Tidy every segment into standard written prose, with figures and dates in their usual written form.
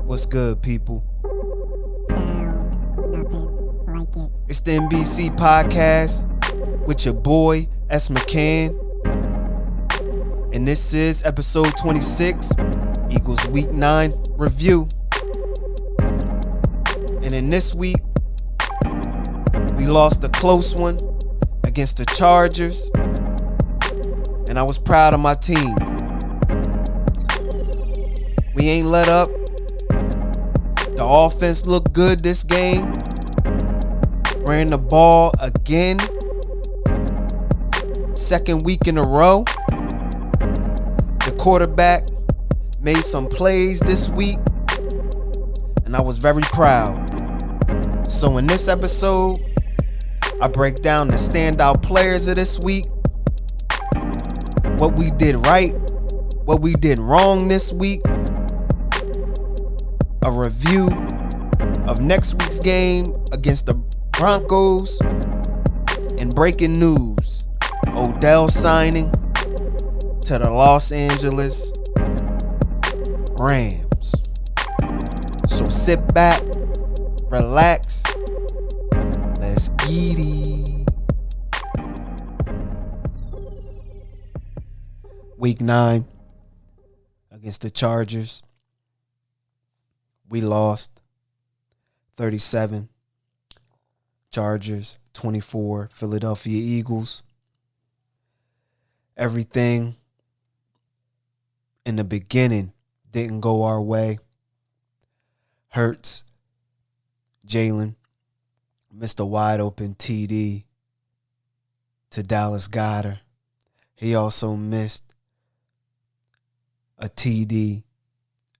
What's good, people? Sound nothing like it. It's the NBC podcast with your boy S. McCann. And this is episode 26, Eagles Week 9 review. And in this week, we lost a close one against the Chargers. And I was proud of my team. We ain't let up. The offense looked good this game. Ran the ball again. Second week in a row. The quarterback made some plays this week. And I was very proud. So in this episode, I break down the standout players of this week. What we did right. What we did wrong this week. A review of next week's game against the Broncos, and breaking news, Odell signing to the Los Angeles Rams. So sit back, relax, let's get it. Week 9 against the Chargers. We lost 37, Chargers 24, Philadelphia Eagles. Everything in the beginning didn't go our way. Hurts, Jalen missed a wide open TD to Dallas Goedert. He also missed a TD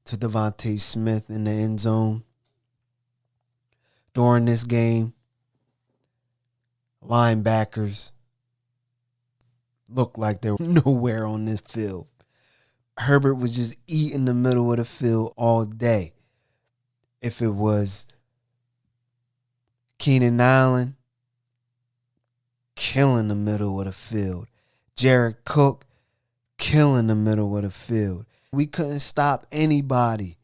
to DeVonte Smith in the end zone. During this game, linebackers looked like they were nowhere on this field. Herbert was just eating the middle of the field all day. If it was Keenan Allen, killing the middle of the field. Jared Cook, killing the middle of the field. We couldn't stop anybody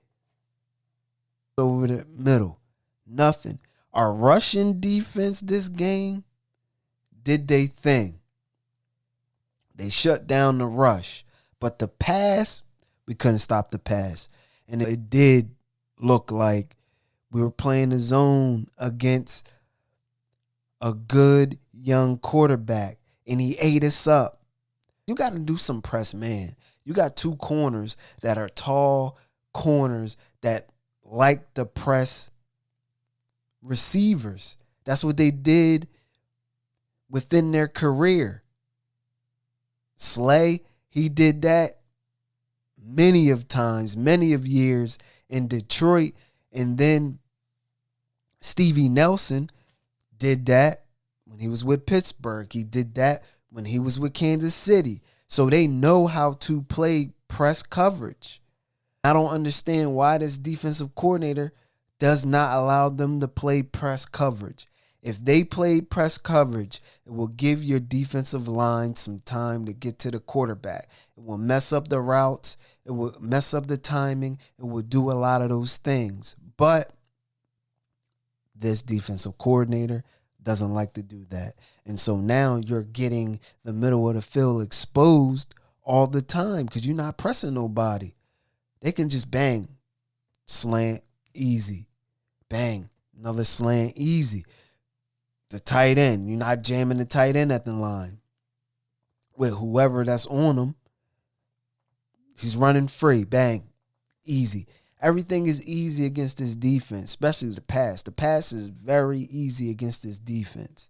over the middle. Nothing. Our rushing defense this game did their thing. They shut down the rush. But the pass, we couldn't stop the pass. And it did look like we were playing the zone against a good young quarterback. And he ate us up. You got to do some press man. You got two corners that are tall corners that like to press receivers. That's what they did within their career. Slay, he did that many of times, many of years in Detroit. And then Stevie Nelson did that when he was with Pittsburgh. He did that when he was with Kansas City. So they know how to play press coverage. I don't understand why this defensive coordinator does not allow them to play press coverage. If they play press coverage, it will give your defensive line some time to get to the quarterback. It will mess up the routes. It will mess up the timing. It will do a lot of those things. But this defensive coordinator doesn't like to do that. And so now you're getting the middle of the field exposed all the time because you're not pressing nobody. They can just bang, slant, easy. Bang, another slant, easy. The tight end, you're not jamming the tight end at the line. With whoever that's on him, he's running free. Bang, easy. Everything is easy against this defense, especially the pass. The pass is very easy against this defense.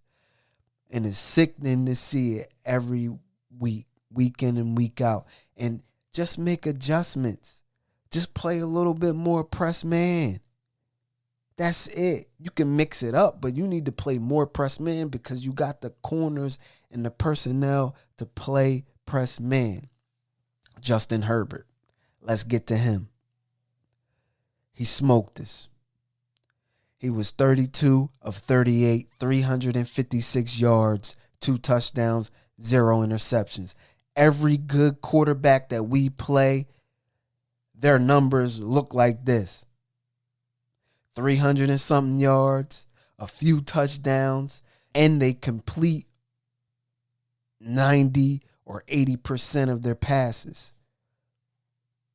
And it's sickening to see it every week, week in and week out. And just make adjustments. Just play a little bit more press man. That's it. You can mix it up, but you need to play more press man because you got the corners and the personnel to play press man. Justin Herbert. Let's get to him. He smoked us. He was 32 of 38, 356 yards, 2 touchdowns, 0 interceptions. Every good quarterback that we play, their numbers look like this. 300 and something yards, a few touchdowns, and they complete 90 or 80% of their passes.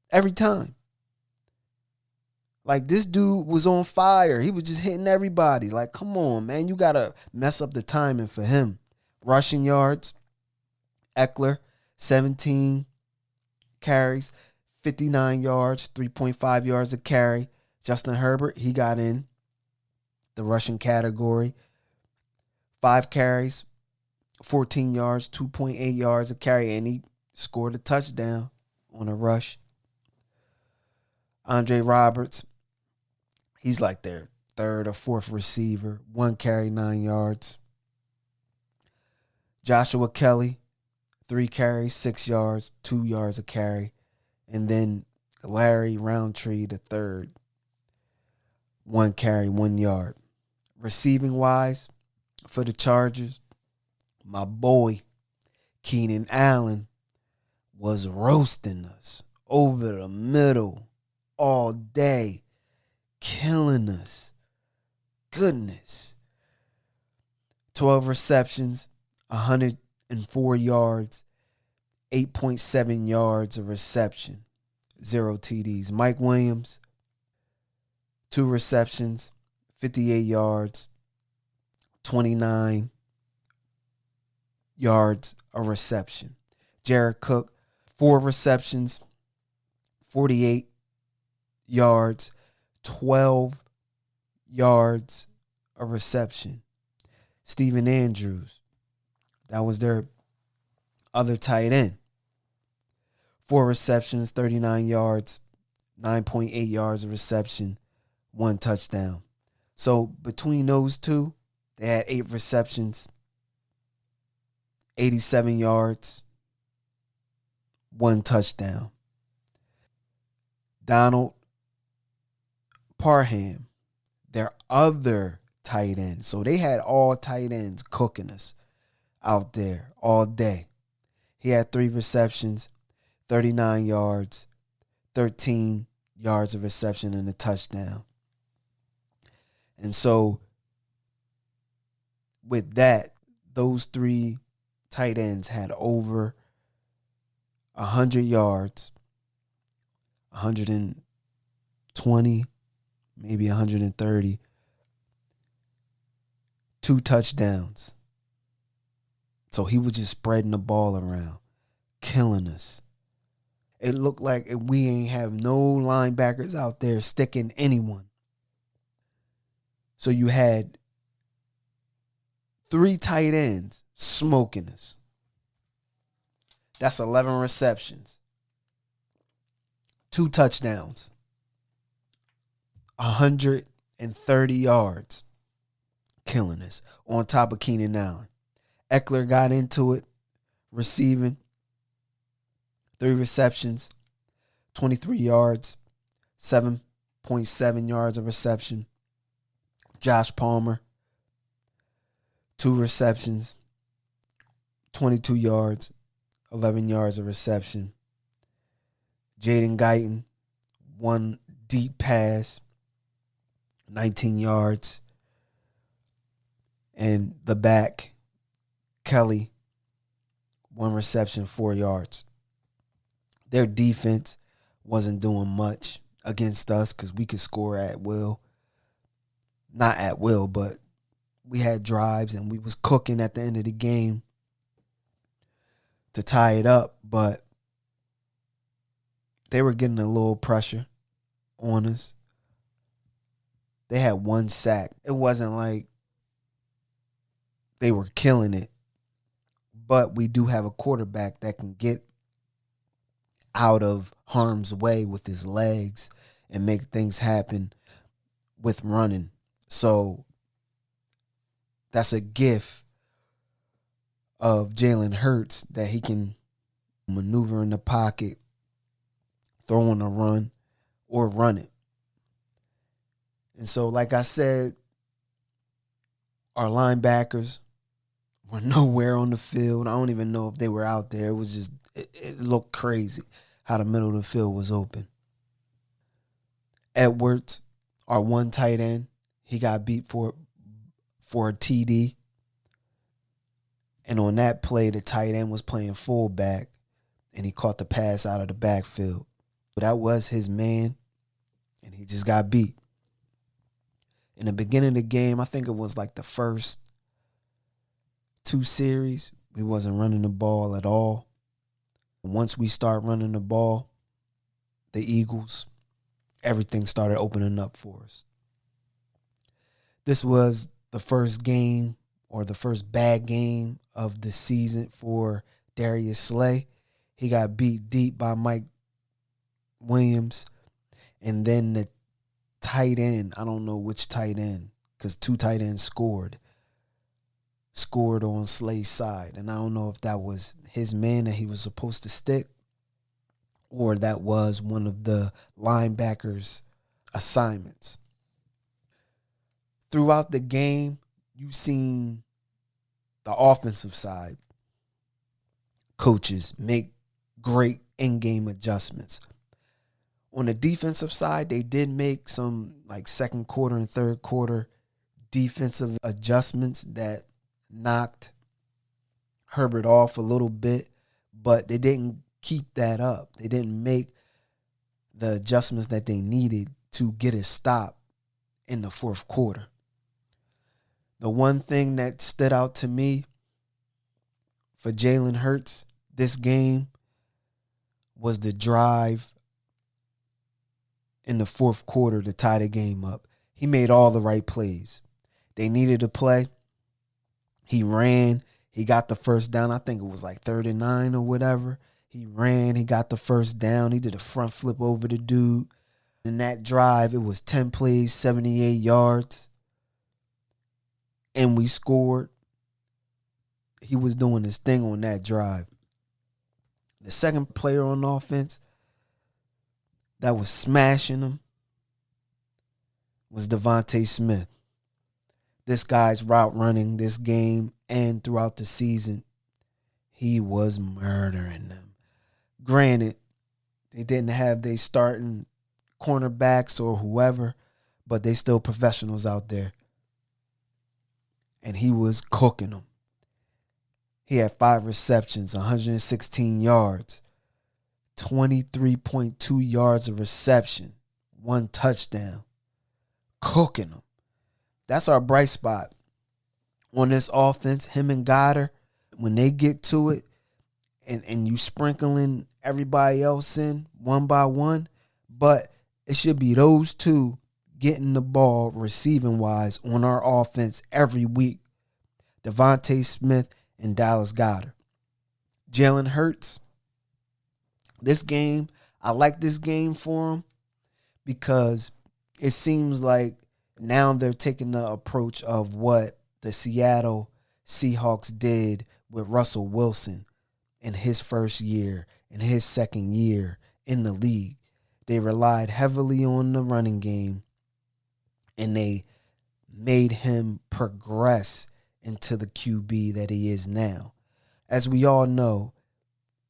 Every time. Like, this dude was on fire. He was just hitting everybody. Like, come on, man. You got to mess up the timing for him. Rushing yards, Eckler, 17 carries, 59 yards, 3.5 yards a carry. Justin Herbert, he got in the rushing category. 5 carries, 14 yards, 2.8 yards a carry, and he scored a touchdown on a rush. Andre Roberts, he's like their third or fourth receiver. 1 carry, 9 yards. Joshua Kelly, 3 carries, 6 yards, 2 yards a carry. And then Larry Roundtree, the third, 1 carry, 1 yard. Receiving wise, for the Chargers, my boy Keenan Allen was roasting us over the middle all day, killing us. Goodness. 12 receptions, 104 yards, 8.7 yards of reception, 0 TDs. Mike Williams, 2 receptions, 58 yards, 29 yards a reception. Jared Cook, 4 receptions, 48 yards, 12 yards a reception. Steven Andrews, that was their other tight end. 4 receptions, 39 yards, 9.8 yards of reception, 1 touchdown. So between those two, they had 8 receptions, 87 yards, 1 touchdown. Donald Parham, their other tight end. So they had all tight ends cooking us out there all day. He had 3 receptions, 39 yards, 13 yards of reception, and a touchdown. And so with that, those 3 tight ends had over 100 yards, 120, maybe 130, 2 touchdowns. So he was just spreading the ball around, killing us. It looked like we ain't have no linebackers out there sticking anyone. So you had 3 tight ends smoking us. That's 11 receptions, 2 touchdowns, 130 yards, killing us on top of Keenan Allen. Eckler got into it, receiving, 3 receptions, 23 yards, 7.7 yards of reception. Josh Palmer, 2 receptions, 22 yards, 11 yards of reception. Jaden Guyton, 1 deep pass, 19 yards. And the back, Kelly, 1 reception, 4 yards. Their defense wasn't doing much against us because we could score at will. Not at will, but we had drives and we was cooking at the end of the game to tie it up. But they were getting a little pressure on us. They had 1 sack. It wasn't like they were killing it. But we do have a quarterback that can get out of harm's way with his legs and make things happen with running. So that's a gift of Jalen Hurts that he can maneuver in the pocket, throw on a run, or run it. And so, like I said, our linebackers were nowhere on the field. I don't even know if they were out there. It was just, it looked crazy how the middle of the field was open. Edwards, Our one tight end, he got beat for a TD. And on that play, the tight end was playing fullback, and he caught the pass out of the backfield. But that was his man, and he just got beat. In the beginning of the game, I think it was like the first 2 series, we wasn't running the ball at all. Once we start running the ball, the Eagles, everything started opening up for us. This was the first game or the first bad game of the season for Darius Slay. He got beat deep by Mike Williams. And then the tight end, I don't know which tight end, because 2 tight ends scored on Slay's side. And I don't know if that was his man that he was supposed to stick or that was one of the linebackers' assignments. Throughout the game, you've seen the offensive side coaches make great in-game adjustments. On the defensive side, they did make some like second quarter and third quarter defensive adjustments that knocked Herbert off a little bit, but they didn't keep that up. They didn't make the adjustments that they needed to get a stop in the fourth quarter. The one thing that stood out to me for Jalen Hurts this game was the drive in the fourth quarter to tie the game up. He made all the right plays. They needed a play. He ran. He got the first down. I think it was like 39 or whatever. He ran. He got the first down. He did a front flip over the dude. In that drive, it was 10 plays, 78 yards. And we scored. He was doing his thing on that drive. The second player on offense that was smashing him was DeVonte Smith. This guy's route running this game and throughout the season, he was murdering them. Granted, they didn't have their starting cornerbacks or whoever, but they still professionals out there. And he was cooking them. He had 5 receptions, 116 yards, 23.2 yards of reception, 1 touchdown. Cooking them. That's our bright spot on this offense. Him and Goddard, when they get to it, and you sprinkling everybody else in one by one, but it should be those 2 getting the ball receiving-wise on our offense every week. DeVonte Smith and Dallas Goedert. Jalen Hurts, this game, I like this game for him because it seems like now they're taking the approach of what the Seattle Seahawks did with Russell Wilson in his first year, in his second year in the league. They relied heavily on the running game, and they made him progress into the QB that he is now. As we all know,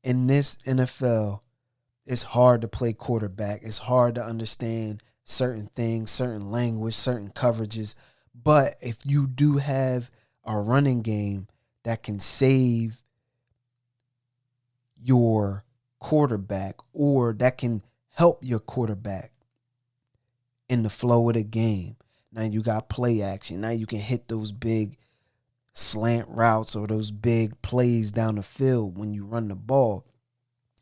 in this NFL, it's hard to play quarterback. It's hard to understand certain things, certain language, certain coverages. But if you do have a running game that can save your quarterback or that can help your quarterback in the flow of the game, now you got play action. Now you can hit those big slant routes or those big plays down the field when you run the ball.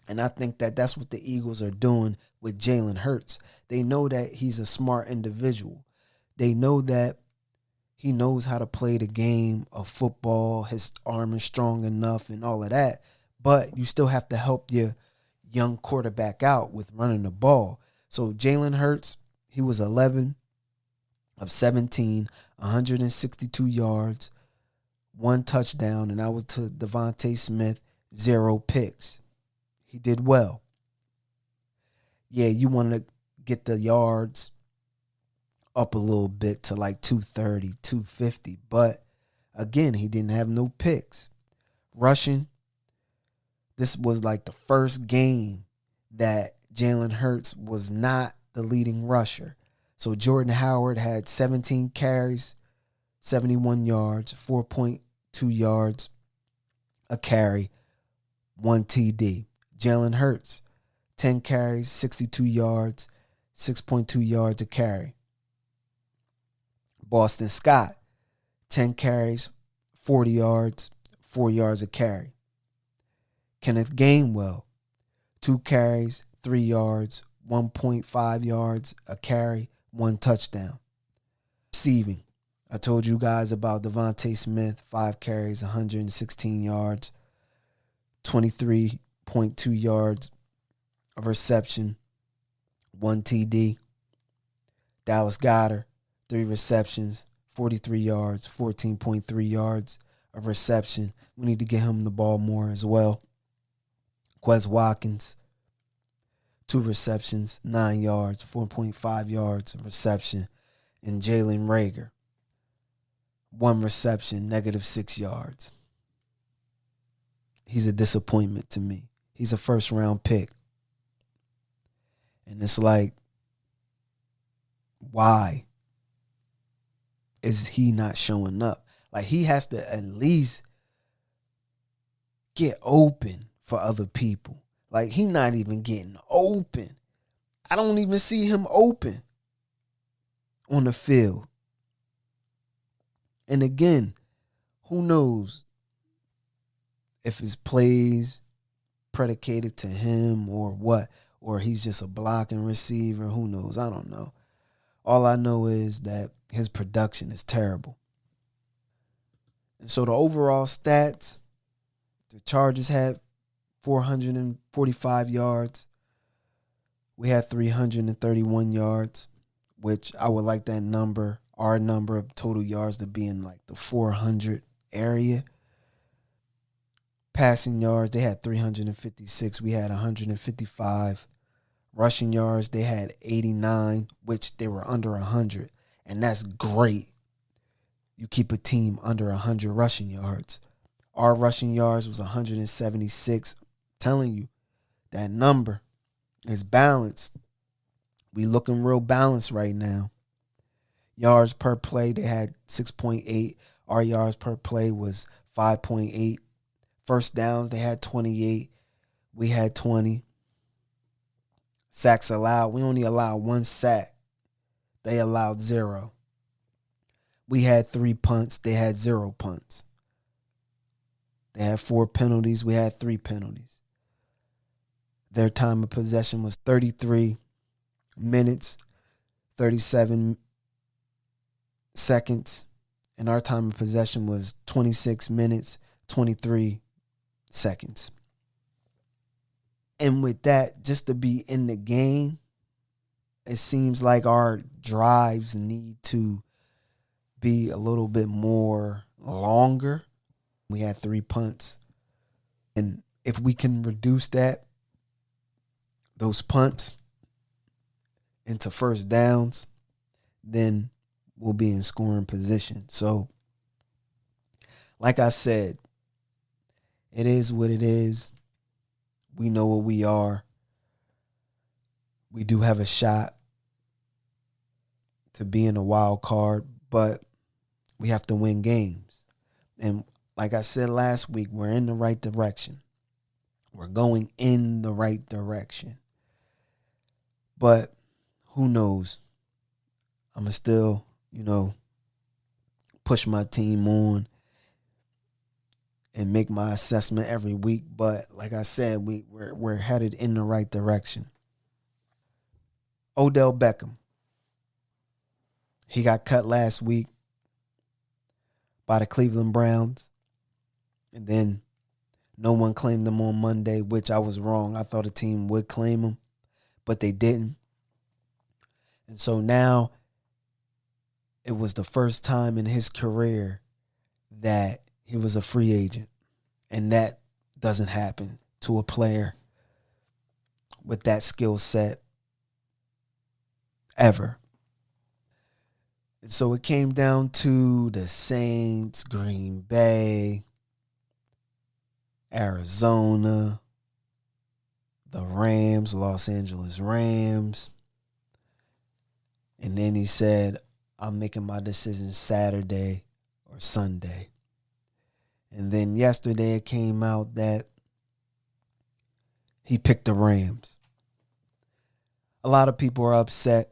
And I think that that's what the Eagles are doing with Jalen Hurts. They know that he's a smart individual. They know that he knows how to play the game of football. His arm is strong enough and all of that. But you still have to help your young quarterback out with running the ball. So Jalen Hurts, he was 11 of 17, 162 yards, 1 touchdown, and that was to DeVonte Smith, 0 picks. He did well. Yeah, you want to get the yards up a little bit to like 230, 250. But, again, he didn't have no picks. Rushing, this was like the first game that Jalen Hurts was not the leading rusher. So Jordan Howard had 17 carries, 71 yards, 4.2 yards a carry, 1 TD. Jalen Hurts, 10 carries, 62 yards, 6.2 yards a carry. Boston Scott, 10 carries, 40 yards, 4 yards a carry. Kenneth Gainwell, 2 carries, 3 yards, 1.5 yards a carry, 1 touchdown. Receiving, I told you guys about DeVonte Smith, 5 carries, 116 yards, 23.2 yards of reception, 1 TD. Dallas Goedert, 3 receptions, 43 yards, 14.3 yards of reception. We need to get him the ball more as well. Quez Watkins, 2 receptions, 9 yards, 4.5 yards of reception. And Jalen Reagor, 1 reception, -6 yards. He's a disappointment to me. He's a first-round pick. And it's like, why is he not showing up? Like, he has to at least get open for other people. Like, he not even getting open. I don't even see him open on the field. And again, who knows if his plays predicated to him or what, or he's just a blocking receiver. Who knows? I don't know. All I know is that his production is terrible. And so the overall stats, the Chargers had 445 yards. We had 331 yards, which I would like that number, our number of total yards, to be in like the 400 area. Passing yards, they had 356. We had 155. Rushing yards, they had 89, which they were under 100. And that's great. You keep a team under 100 rushing yards. Our rushing yards was 176. I'm telling you, that number is balanced. We looking real balanced right now. Yards per play, they had 6.8. Our yards per play was 5.8. First downs, they had 28. We had 20. Sacks allowed. We only allowed 1 sack. They allowed 0. We had 3 punts. They had 0 punts. They had 4 penalties. We had 3 penalties. Their time of possession was 33 minutes, 37 seconds. And our time of possession was 26 minutes, 23 seconds. And with that, just to be in the game, it seems like our drives need to be a little bit more longer. We had 3 punts. And if we can reduce those punts into first downs, then we'll be in scoring position. So, like I said, it is what it is. We know what we are. We do have a shot to be in a wild card, but we have to win games. And like I said last week, we're in the right direction. We're going in the right direction. But who knows? I'm going to still, push my team on and make my assessment every week. But like I said, we're headed in the right direction. Odell Beckham. He got cut last week by the Cleveland Browns. And then no one claimed him on Monday, which I was wrong. I thought a team would claim him, but they didn't. And so now it was the first time in his career that he was a free agent. And that doesn't happen to a player with that skill set ever. And so it came down to the Saints, Green Bay, Arizona, the Rams, Los Angeles Rams. And then he said, I'm making my decision Saturday or Sunday. And then yesterday it came out that he picked the Rams. A lot of people are upset.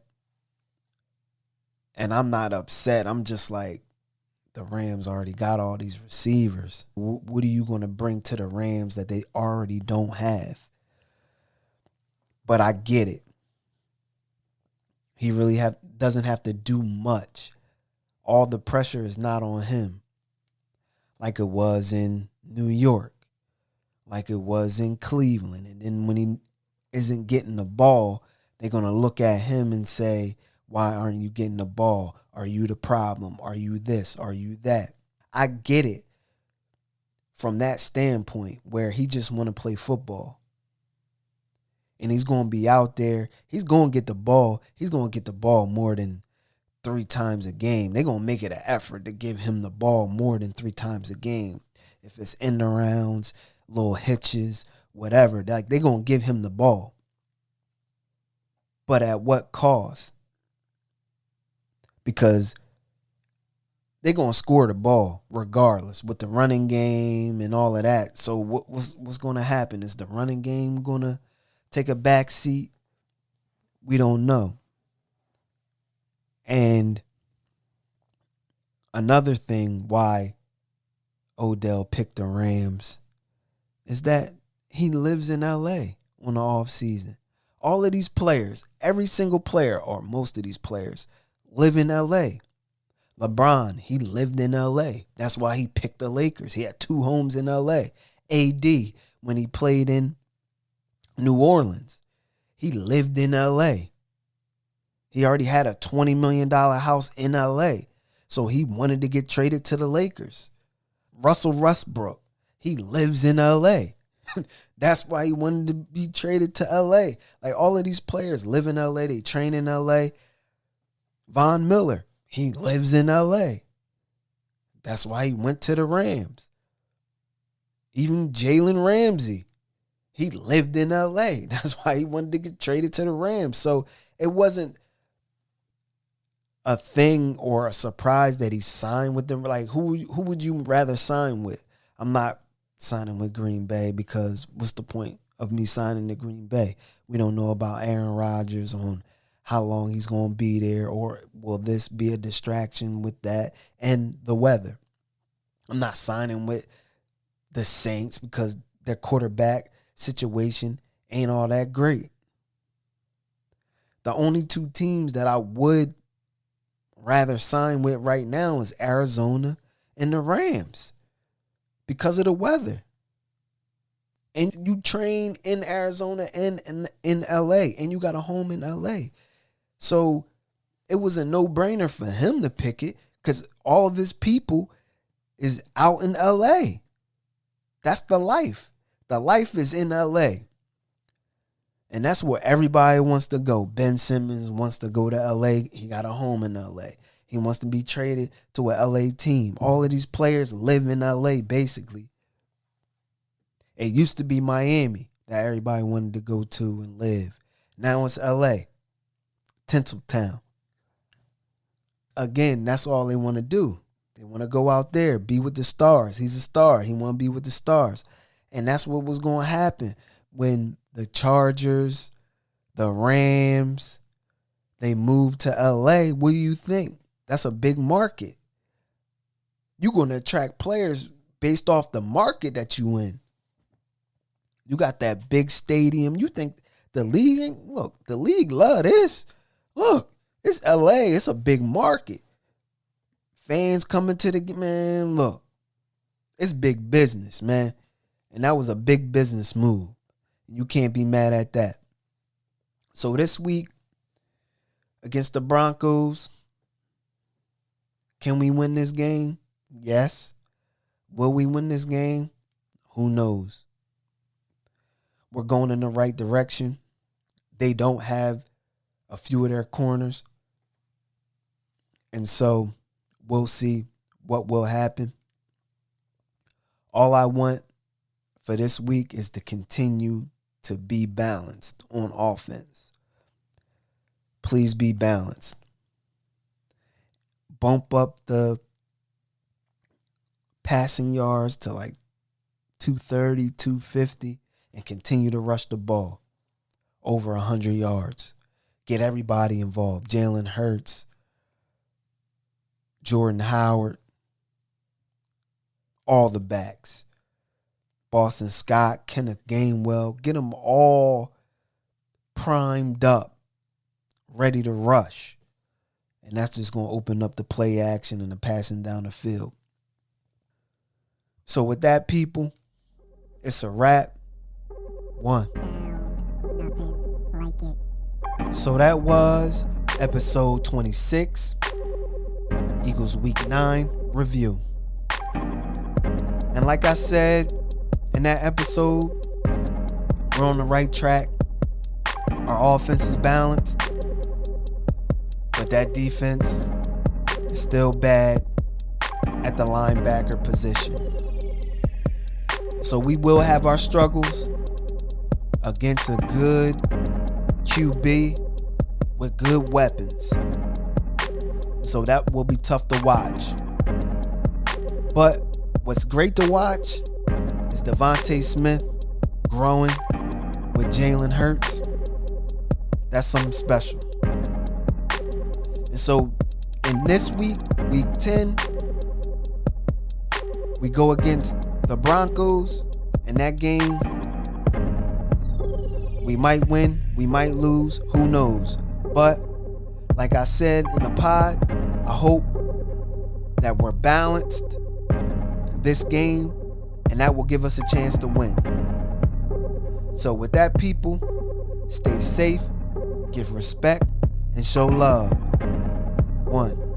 And I'm not upset. I'm just like, the Rams already got all these receivers. What are you going to bring to the Rams that they already don't have? But I get it. He really doesn't have to do much. All the pressure is not on him, like it was in New York, like it was in Cleveland. And then when he isn't getting the ball, they're going to look at him and say, why aren't you getting the ball? Are you the problem? Are you this? Are you that? I get it from that standpoint where he just want to play football. And he's going to be out there. He's going to get the ball. He's going to get the ball more than 3 times a game. They're going to make it an effort to give him the ball more than 3 times a game. If it's end arounds, little hitches, whatever, they're going to give him the ball. But at what cost? Because they're going to score the ball regardless with the running game and all of that. So what's going to happen? Is the running game going to take a back seat? We don't know. And another thing why Odell picked the Rams is that he lives in L.A. on the off season. All of these players, every single player or most of these players live in L.A. LeBron, he lived in L.A. That's why he picked the Lakers. He had 2 homes in L.A. AD, when he played in New Orleans, he lived in L.A. He already had a $20 million house in L.A., so he wanted to get traded to the Lakers. Russell Westbrook, he lives in L.A. That's why he wanted to be traded to L.A. Like, all of these players live in L.A., they train in L.A. Von Miller, he lives in L.A. That's why he went to the Rams. Even Jalen Ramsey, he lived in L.A. That's why he wanted to get traded to the Rams. So it wasn't a thing or a surprise that he signed with them. Like, who would you rather sign with? I'm not signing with Green Bay because what's the point of me signing to Green Bay? We don't know about Aaron Rodgers on how long he's going to be there, or will this be a distraction with that and the weather? I'm not signing with the Saints because their quarterback situation ain't all that great. The only 2 teams that I would rather sign with right now is Arizona and the Rams because of the weather. And you train in Arizona and in LA, and you got a home in LA. So it was a no-brainer for him to pick it because all of his people is out in LA. That's the life. The life is in LA. And that's where everybody wants to go. Ben Simmons wants to go to LA. He got a home in LA. He wants to be traded to a LA team. All of these players live in LA, basically. It used to be Miami that everybody wanted to go to and live. Now it's LA. Tinseltown. Again, that's all they want to do. They want to go out there, be with the stars. He's a star. He want to be with the stars. And that's what was going to happen when the Chargers, the Rams, they moved to LA. What do you think? That's a big market. You're going to attract players based off the market that you in. You got that big stadium. You think the league, look, the league love this. Look, it's LA. It's a big market. Fans coming to the, man, look, it's big business, man. And that was a big business move. You can't be mad at that. So this week against the Broncos, can we win this game? Yes. Will we win this game? Who knows? We're going in the right direction. They don't have a few of their corners. And so we'll see what will happen. All I want for this week is to continue to be balanced on offense. Please be balanced. bump up the passing yards to like 230, 250, and continue to rush the ball over 100 yards. Get everybody involved. Jalen Hurts, Jordan Howard, all the backs. Boston Scott, Kenneth Gainwell. Get them all primed up, ready to rush. And that's just going to open up the play action and the passing down the field. So with that, people, it's a wrap. One. So that was episode 26, Eagles Week 9 review. And like I said in that episode, we're on the right track. Our offense is balanced, but that defense is still bad at the linebacker position. So we will have our struggles against a good QB with good weapons. So that will be tough to watch. But what's great to watch is DeVonte Smith growing with Jalen Hurts. That's something special. And so in this week, week 10, we go against the Broncos. In that game, we might win, we might lose, who knows. But like I said in the pod, I hope that we're balanced this game, and that will give us a chance to win. So with that, people, stay safe, give respect, and show love. One.